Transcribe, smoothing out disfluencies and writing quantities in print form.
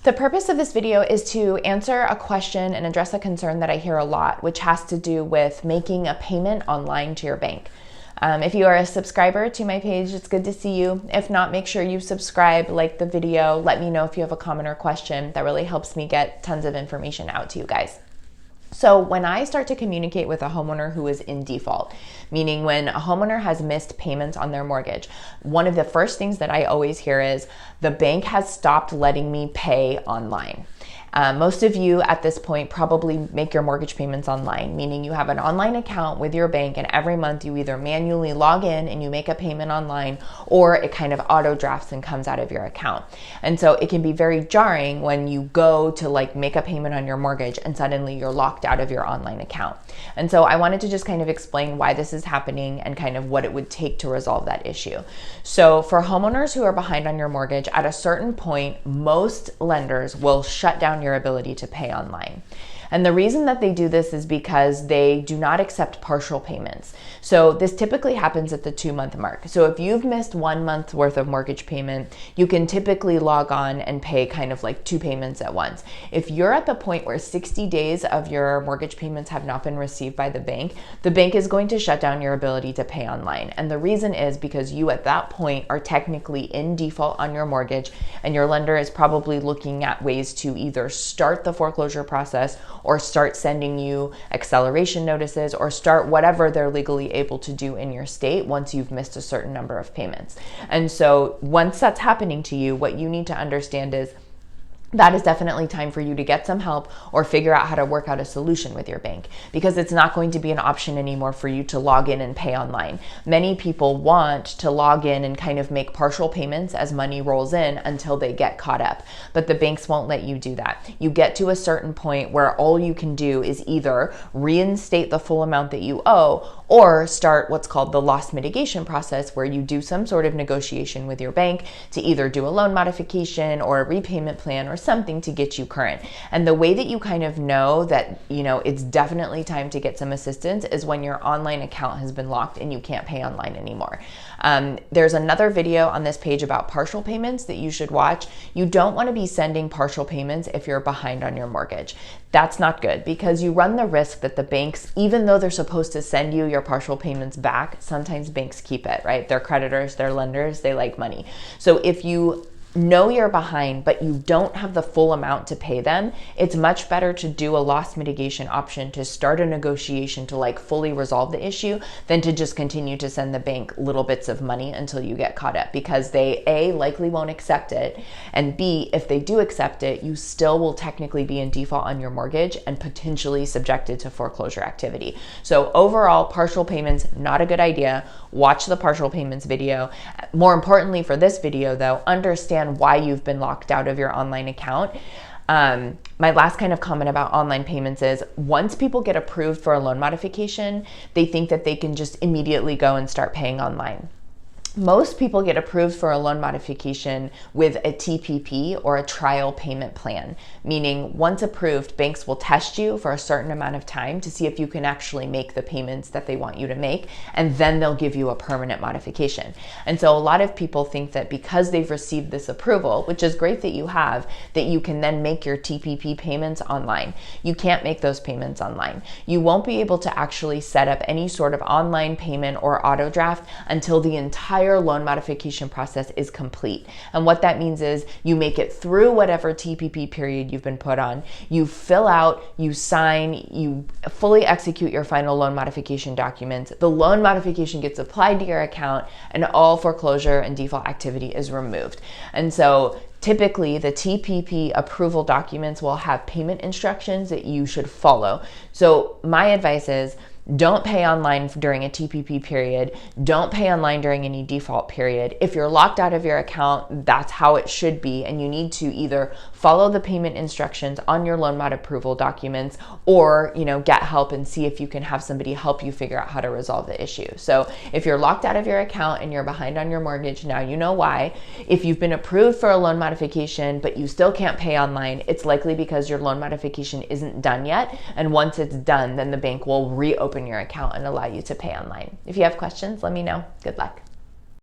The purpose of this video is to answer a question and address a concern that I hear a lot, which has to do with making a payment online to your bank. If you are a subscriber to my page, it's good to see you. If not, make sure you subscribe, like the video, let me know if you have a comment or question. That really helps me get tons of information out to you guys. So when I start to communicate with a homeowner who is in default, meaning when a homeowner has missed payments on their mortgage, one of the first things that I always hear is, the bank has stopped letting me pay online. Most of you at this point probably make your mortgage payments online, meaning you have an online account with your bank and every month you either manually log in and you make a payment online, or it kind of auto drafts and comes out of your account. And so it can be very jarring when you go to make a payment on your mortgage and suddenly you're locked out of your online account. And so I wanted to just kind of explain why this is happening and kind of what it would take to resolve that issue. So for homeowners who are behind on your mortgage, at a certain point, most lenders will shut down your ability to pay online. And the reason that they do this is because they do not accept partial payments. So this typically happens at the 2-month mark. So if you've missed 1 month's worth of mortgage payment, you can typically log on and pay kind of like 2 payments at once. If you're at the point where 60 days of your mortgage payments have not been received by the bank is going to shut down your ability to pay online. And the reason is because you at that point are technically in default on your mortgage, and your lender is probably looking at ways to either start the foreclosure process or start sending you acceleration notices or start whatever they're legally able to do in your state once you've missed a certain number of payments. And so once that's happening to you, what you need to understand is that is definitely time for you to get some help or figure out how to work out a solution with your bank, because it's not going to be an option anymore for you to log in and pay online. Many people want to log in and kind of make partial payments as money rolls in until they get caught up, but the banks won't let you do that. You get to a certain point where all you can do is either reinstate the full amount that you owe or start what's called the loss mitigation process, where you do some sort of negotiation with your bank to either do a loan modification or a repayment plan or something to get you current. And the way that you kind of know that, it's definitely time to get some assistance is when your online account has been locked and you can't pay online anymore. There's another video on this page about partial payments that you should watch. You don't want to be sending partial payments if you're behind on your mortgage. That's not good, because you run the risk that the banks, even though they're supposed to send you your partial payments back, sometimes banks keep it, right? They're creditors, they're lenders, they like money. So if you know you're behind, but you don't have the full amount to pay them, it's much better to do a loss mitigation option to start a negotiation to fully resolve the issue than to just continue to send the bank little bits of money until you get caught up, because they A, likely won't accept it, and B, if they do accept it, you still will technically be in default on your mortgage and potentially subjected to foreclosure activity. So overall, partial payments, not a good idea. Watch the partial payments video. More importantly for this video though, understand why you've been locked out of your online account. My last kind of comment about online payments is, once people get approved for a loan modification, they think that they can just immediately go and start paying online. Most people get approved for a loan modification with a TPP or a trial payment plan, meaning once approved, banks will test you for a certain amount of time to see if you can actually make the payments that they want you to make, and then they'll give you a permanent modification. And so a lot of people think that because they've received this approval, which is great that you have, that you can then make your TPP payments online. You can't make those payments online. You won't be able to actually set up any sort of online payment or auto draft until the entire loan modification process is complete. And what that means is you make it through whatever TPP period you've been put on, you fill out, you sign, you fully execute your final loan modification documents, the loan modification gets applied to your account, and all foreclosure and default activity is removed. And so typically, the TPP approval documents will have payment instructions that you should follow. So my advice is, don't pay online during a TPP period. Don't pay online during any default period. If you're locked out of your account, that's how it should be. And you need to either follow the payment instructions on your loan mod approval documents or, get help and see if you can have somebody help you figure out how to resolve the issue. So if you're locked out of your account and you're behind on your mortgage, now you know why. If you've been approved for a loan modification, but you still can't pay online, it's likely because your loan modification isn't done yet. And once it's done, then the bank will reopen your account and allow you to pay online. If you have questions, let me know. Good luck.